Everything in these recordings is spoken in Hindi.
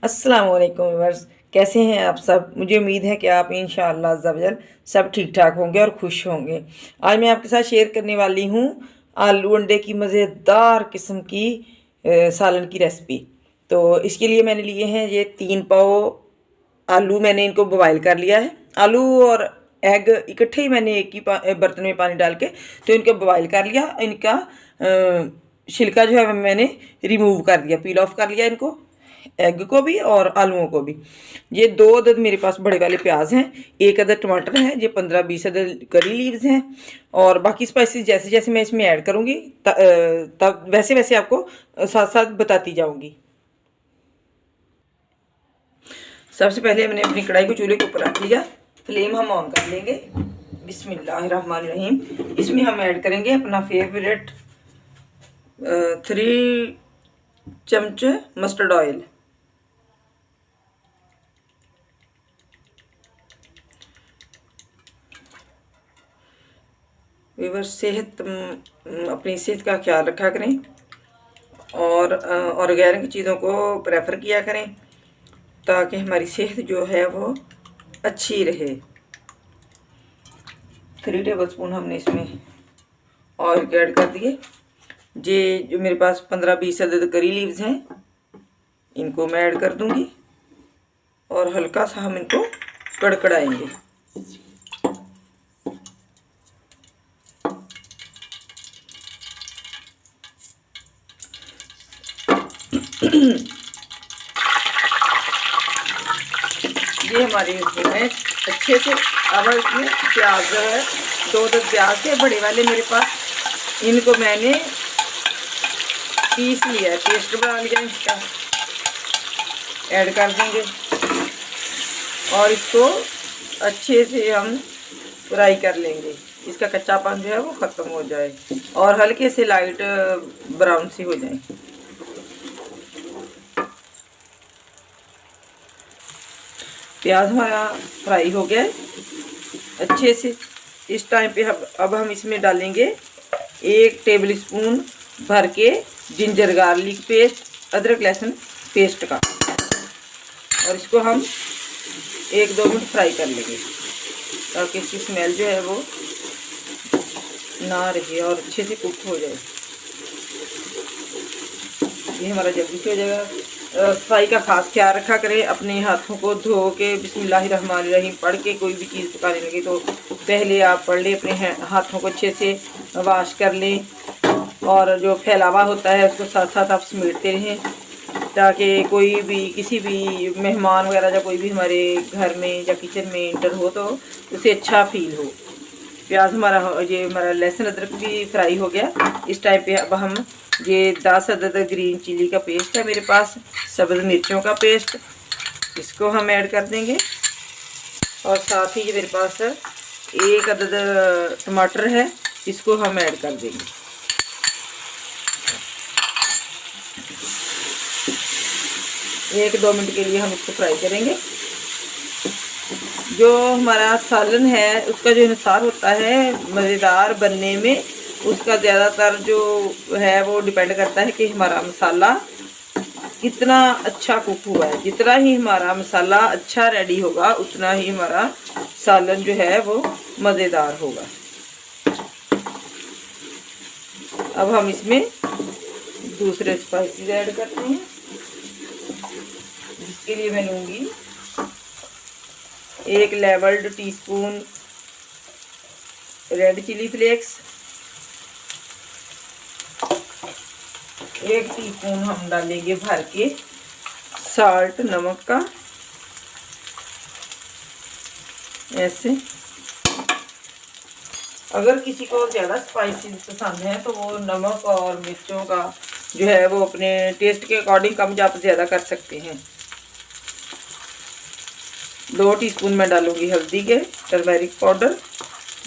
अस्सलाम वालेकुम व्यूअर्स। कैसे हैं आप सब? मुझे उम्मीद है कि आप इंशाअल्लाह अज़्ज़ा सब ठीक ठाक होंगे और खुश होंगे। आज मैं आपके साथ शेयर करने वाली हूँ आलू अंडे की मज़ेदार किस्म की सालन की रेसिपी। तो इसके लिए मैंने लिए हैं ये 3 पाव आलू। मैंने इनको बॉयल कर लिया है। आलू और एग इकट्ठे ही मैंने एक ही बर्तन में पानी डाल के तो इनको बॉयल कर लिया। इनका छिलका जो है मैंने रिमूव कर दिया, पील ऑफ कर लिया इनको, एग को भी और आलूओं को भी। ये 2 अदद मेरे पास बड़े वाले प्याज हैं, 1 अदद टमाटर है, ये 15-20 अदद करी लीव्स हैं और बाकी स्पाइसेस जैसे जैसे मैं इसमें ऐड करूँगी तब वैसे वैसे आपको साथ साथ बताती जाऊँगी। सबसे पहले मैंने अपनी कढ़ाई को चूल्हे के ऊपर रख लिया। फ्लेम हम ऑन कर लेंगे। बिस्मिल्लाहिर्रहमानिर्रहीम। इसमें हम ऐड करेंगे अपना फेवरेट 3 चम्मच मस्टर्ड ऑयल। अपनी सेहत का ख्याल रखा करें और ऑर्गेनिक चीज़ों को प्रेफर किया करें ताकि हमारी सेहत जो है वो अच्छी रहे। 3 टेबल स्पून हमने इसमें ऑयल ऐड कर दिए। ये जो मेरे पास 15-20 अदद करी लीव्स हैं इनको मैं ऐड कर दूंगी और हल्का सा हम इनको कड़कड़ाएंगे। ये हमारी इसमें अच्छे से अब इसमें प्याज जो है 2 प्याज के बड़े वाले मेरे पास, इनको मैंने पीस लिया है, पेस्ट बना लिया इसका, ऐड कर देंगे और इसको अच्छे से हम फ्राई कर लेंगे। इसका कच्चापन जो है वो ख़त्म हो जाए और हल्के से लाइट ब्राउन सी हो जाए। प्याज हमारा फ्राई हो गया है अच्छे से। इस टाइम पे अब हम इसमें डालेंगे 1 टेबल स्पून भर के जिंजर गार्लिक पेस्ट, अदरक लहसुन पेस्ट का, और इसको हम 1-2 मिनट फ्राई कर लेंगे ताकि इसकी स्मेल जो है वो ना रहे और अच्छे से कुक हो जाए। ये हमारा जल्दी से हो जाएगा। सफाई का खास ख्याल रखा करें, अपने हाथों को धो के बिस्मिल्लाहिर्रहमानिर्रहीम पढ़ के कोई भी चीज़ पकाने लगे तो पहले आप पढ़ लें, अपने हाथों को अच्छे से वॉश कर लें और जो फैलावा होता है उसको साथ साथ आप समेटते रहें ताकि कोई भी किसी भी मेहमान वगैरह या कोई भी हमारे घर में या किचन में इंटर हो तो उसे अच्छा फील हो। प्याज हमारा हमारा लहसुन अदरक भी फ्राई हो गया। इस टाइप पे अब हम ये 10 अदद ग्रीन चिली का पेस्ट है मेरे पास, सब्ज़ मिर्चों का पेस्ट, इसको हम ऐड कर देंगे और साथ ही मेरे पास 1 अदद टमाटर है, इसको हम ऐड कर देंगे। एक 2 मिनट के लिए हम इसको फ्राई करेंगे। जो हमारा सालन है उसका जो हिसार होता है मज़ेदार बनने में, उसका ज़्यादातर जो है वो डिपेंड करता है कि हमारा मसाला कितना अच्छा कुक हुआ है। जितना ही हमारा मसाला अच्छा रेडी होगा उतना ही हमारा सालन जो है वो मज़ेदार होगा। अब हम इसमें दूसरे स्पाइसेस ऐड करते हैं, जिसके लिए मैं लूँगी 1 levelled teaspoon red chilli flakes, 1 teaspoon हम डालेंगे भर के साल्ट नमक का, ऐसे। अगर किसी को ज़्यादा स्पाइसी पसंद है तो वो नमक और मिर्चों का जो है वो अपने टेस्ट के अकॉर्डिंग कम ज़्यादा कर सकते हैं। 2 टीस्पून मैं डालूंगी हल्दी के टर्मेरिक पाउडर।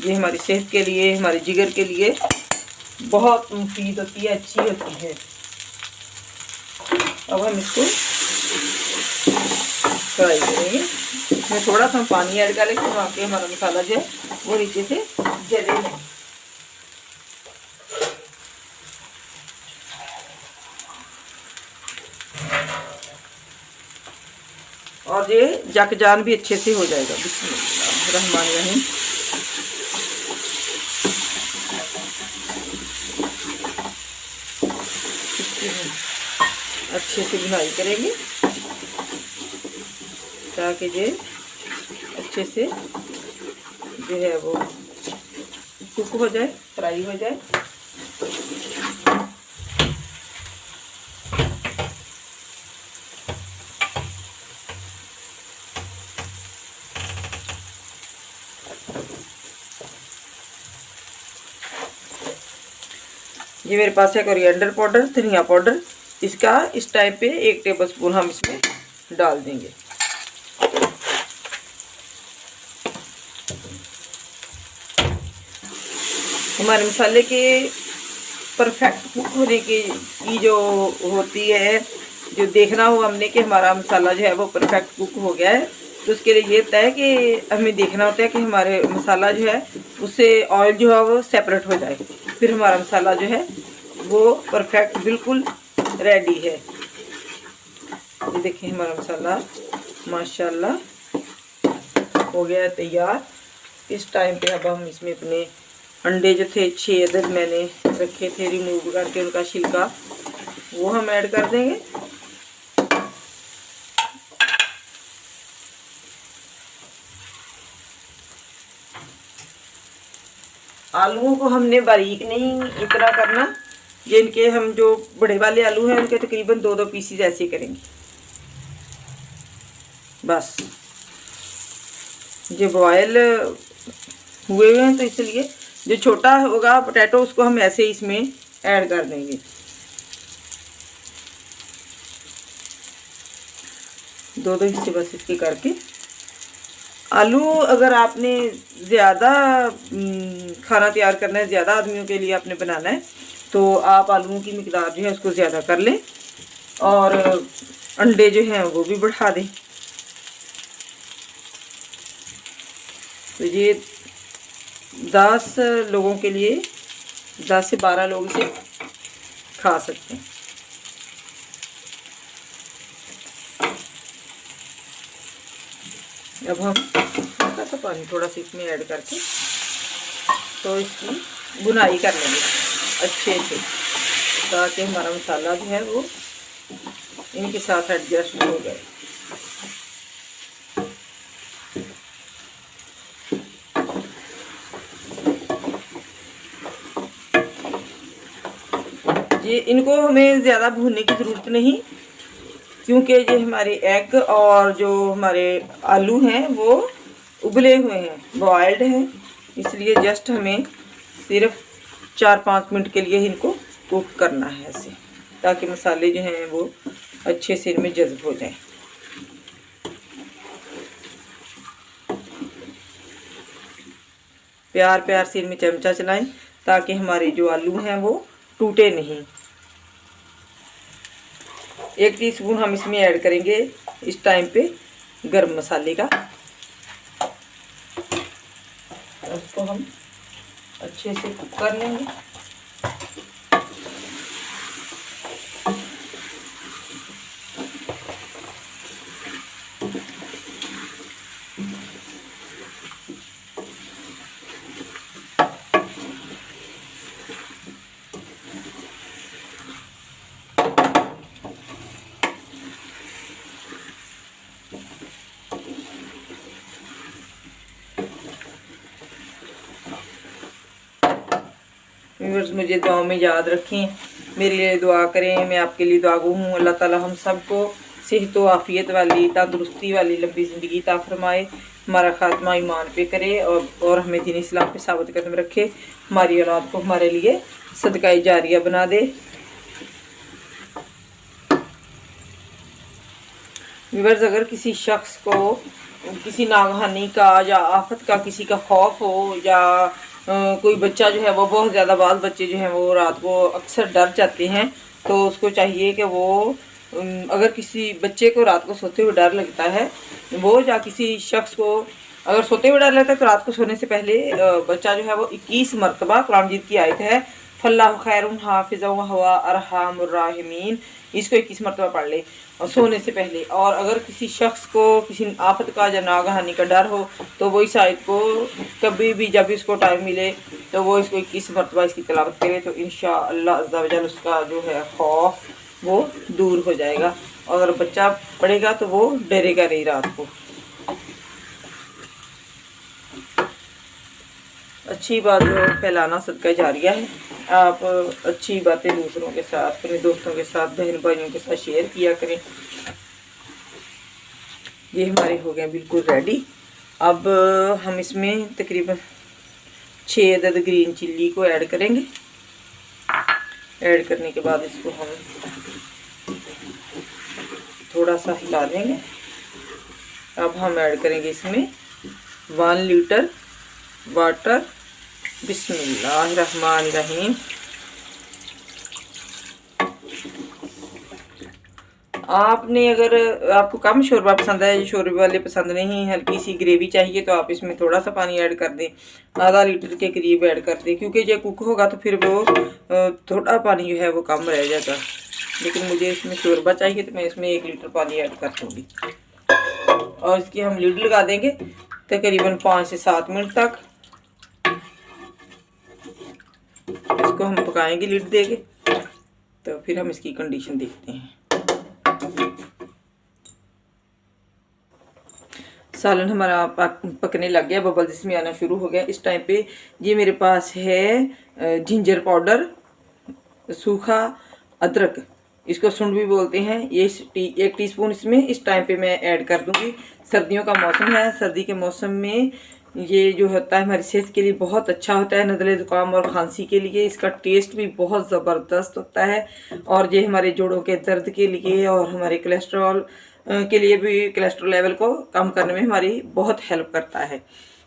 ये हमारी सेहत के लिए, हमारे जिगर के लिए बहुत मुफीद होती है, अच्छी होती है। अब हम इसको फ्राई करेंगे। इसमें थोड़ा सा पानी ऐड करेंगे ताकि हमारा मसाला जो है वो नीचे से जले नहीं। और ये जकजान भी अच्छे से हो जाएगा। बिस्मिल्लाहिर्रहमानिर्रहीम। इसकी हम अच्छे से बुनाई करेंगे ताकि ये अच्छे से जो है वो कुक हो जाए, फ्राई हो जाए। ये मेरे पास है कोरिएंडर पाउडर, धनिया पाउडर। इसका इस टाइम पे 1 टेबलस्पून हम इसमें डाल देंगे। हमारे मसाले के परफेक्ट कुक होने की जो होती है, जो देखना हो हमने कि हमारा मसाला जो है वो परफेक्ट कुक हो गया है, तो उसके लिए ये होता है कि हमें देखना होता है कि हमारे मसाला जो है उससे ऑयल जो है वो सेपरेट हो जाए, फिर हमारा मसाला जो है वो परफेक्ट बिल्कुल रेडी है। ये देखिए हमारा मसाला माशाल्लाह हो गया है तैयार। इस टाइम पे अब हम इसमें अपने अंडे जो थे 6 अदद मैंने रखे थे रिमूव करके उनका छिलका, वो हम ऐड कर देंगे। आलूओं को हमने बारीक नहीं इतना करना, ये इनके हम जो बड़े वाले आलू हैं उनके तकरीबन 2-2 पीसीज ऐसे करेंगे बस। जो बॉयल हुए हुए हैं तो इसलिए जो छोटा होगा पोटैटो उसको हम ऐसे इसमें ऐड कर देंगे। दो हिस्से बस इसके करके। आलू अगर आपने ज़्यादा खाना तैयार करना है, ज़्यादा आदमियों के लिए आपने बनाना है, तो आप आलूओं की मिकदार जो है उसको ज़्यादा कर लें और अंडे जो हैं वो भी बढ़ा दें। तो ये 10 लोगों के लिए 10 से 12 लोग इसे खा सकते हैं। अब हम हल्का सा पानी थोड़ा सा इसमें ऐड करके तो इसकी बुनाई कर लेंगे अच्छे से, ताकि हमारा मसाला जो है वो इनके साथ एडजस्ट हो जाए। ये इनको हमें ज़्यादा भूनने की ज़रूरत नहीं, क्योंकि ये हमारे एग और जो हमारे आलू हैं वो उबले हुए हैं, बॉयल्ड हैं, इसलिए जस्ट हमें सिर्फ 4-5 मिनट के लिए इनको कुक करना है ऐसे, ताकि मसाले जो हैं वो अच्छे से इनमें जज़्ब हो जाएं। प्यार प्यार से इनमें चमचा चलाएं ताकि हमारे जो आलू हैं वो टूटे नहीं। 1 टीस्पून हम इसमें ऐड करेंगे इस टाइम पे गरम मसाले का। उसको हम अच्छे से कुक कर लेंगे। व्यूअर्स, मुझे दुआ में याद रखें, मेरे लिए दुआ करें, मैं आपके लिए दुआगो हूँ। अल्लाह ताला हम सबको सेहत व आफ़ियत वाली, तंदुरुस्ती वाली लंबी ज़िंदगी अता फरमाए, हमारा ख़ात्मा ईमान पे करे और हमें दीन इस्लाम पे साबित कदम रखे, हमारी औलाद को हमारे लिए सदका जारिया बना दे। व्यूअर्स, अगर किसी शख्स को किसी नागहानी का या आफत का किसी का खौफ हो, या कोई बच्चा जो है वो बहुत ज़्यादा, बाल बच्चे जो हैं वो रात को अक्सर डर जाते हैं, तो उसको चाहिए कि वो अगर किसी बच्चे को रात को सोते हुए डर लगता है, वो या किसी शख्स को अगर सोते हुए डर लगता है, तो रात को सोने से पहले बच्चा जो है वो 21 मरतबा कुरान मजीद की आयत है फल्लाहु खैरुन हाफिज़ा व हुवा अरहमुर राहिमीन, इसको 21 मरतबा पढ़ ले और सोने से पहले। और अगर किसी शख्स को किसी आफत का या नागहानी का डर हो तो वो इस आयत को कभी भी जब इसको टाइम मिले तो वो इसको 21 मरतबा इसकी तिलावत करे, तो इंशाअल्लाह अज़्ज़ा वजल उसका जो है खौफ वो दूर हो जाएगा। और अगर बच्चा पढ़ेगा तो वो डरेगा नहीं रात को। अच्छी बात जो फैलाना सदका जारिया है। आप अच्छी बातें दूसरों के साथ, अपने दोस्तों के साथ, बहन भाइयों के साथ शेयर किया करें। ये हमारे हो गए बिल्कुल रेडी। अब हम इसमें तकरीबन 6 अदद ग्रीन चिल्ली को ऐड करेंगे। ऐड करने के बाद इसको हम थोड़ा सा हिला देंगे। अब हम ऐड करेंगे इसमें 1 लीटर वाटर। बिस्मिल्लाहिर्रहमानिर्रहीम। आपने अगर आपको कम शोरबा पसंद है, शोरबे वाले पसंद नहीं, हल्की सी ग्रेवी चाहिए, तो आप इसमें थोड़ा सा पानी ऐड कर दें, आधा लीटर के करीब ऐड कर दें, क्योंकि जब कुक होगा तो फिर वो थोड़ा पानी जो है वो कम रह जाएगा। लेकिन मुझे इसमें शोरबा चाहिए तो मैं इसमें 1 लीटर पानी ऐड कर दूँगी। और इसकी हम लिड लगा देंगे तकरीबन 5 से 7 मिनट तक। इसको हम पकाएंगे लिड देके, तो फिर हम इसकी कंडीशन देखते हैं। सालन हमारा पकने लग गया, बबल्स इसमें आना शुरू हो गया। इस टाइम पे ये मेरे पास है जिंजर पाउडर, सूखा अदरक, इसको सुंड भी बोलते हैं, ये 1 टीस्पून इसमें इस टाइम पे मैं ऐड कर दूंगी। सर्दियों का मौसम है, सर्दी के मौसम में ये जो होता है हमारी सेहत के लिए बहुत अच्छा होता है। नज़ले ज़ुकाम और खांसी के लिए इसका टेस्ट भी बहुत ज़बरदस्त होता है। और ये हमारे जोड़ों के दर्द के लिए और हमारे कोलेस्ट्रॉल के लिए भी, कोलेस्ट्रॉल लेवल को कम करने में हमारी बहुत हेल्प करता है।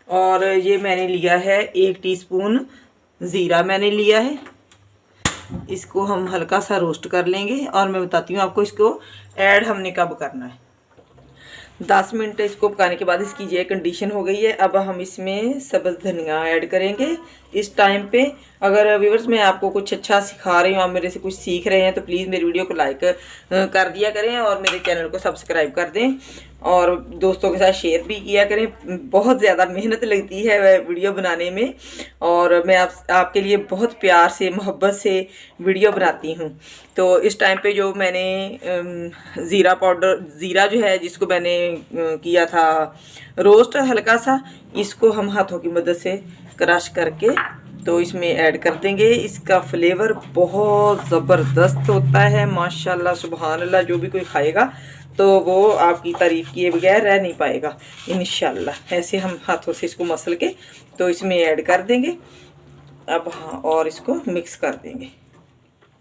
और ये मैंने लिया है 1 टीस्पून ज़ीरा मैंने लिया है। इसको हम हल्का सा रोस्ट कर लेंगे और मैं बताती हूँ आपको इसको ऐड हमने कब करना है। 10 मिनट इसको पकाने के बाद इसकी ये कंडीशन हो गई है। अब हम इसमें सब्ज़ धनिया ऐड करेंगे इस टाइम पे। अगर व्यूअर्स मैं आपको कुछ अच्छा सिखा रही हूँ, आप मेरे से कुछ सीख रहे हैं, तो प्लीज़ मेरी वीडियो को लाइक कर दिया करें और मेरे चैनल को सब्सक्राइब कर दें और दोस्तों के साथ शेयर भी किया करें। बहुत ज़्यादा मेहनत लगती है वीडियो बनाने में और मैं आपके लिए बहुत प्यार से, मोहब्बत से वीडियो बनाती हूँ। तो इस टाइम पे जो मैंने ज़ीरा पाउडर, ज़ीरा जो है जिसको मैंने किया था रोस्ट हल्का सा, इसको हम हाथों की मदद से क्रश करके तो इसमें ऐड कर देंगे। इसका फ्लेवर बहुत ज़बरदस्त होता है माशाल्लाह सुभान अल्लाह। जो भी कोई खाएगा तो वो आपकी तारीफ़ किए बगैर रह नहीं पाएगा इंशाल्लाह। ऐसे हम हाथों से इसको मसल के तो इसमें ऐड कर देंगे। अब हाँ, और इसको मिक्स कर देंगे।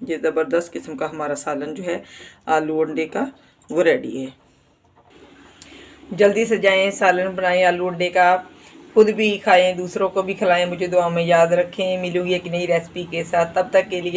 ये ज़बरदस्त किस्म का हमारा सालन जो है आलू अंडे का वो रेडी है। जल्दी से जाएं, सालन बनाएं आलू अंडे का, खुद भी खाएं, दूसरों को भी खिलाएं। मुझे दुआ में याद रखें। मिलूंगी एक नई रेसिपी के साथ, तब तक के लिए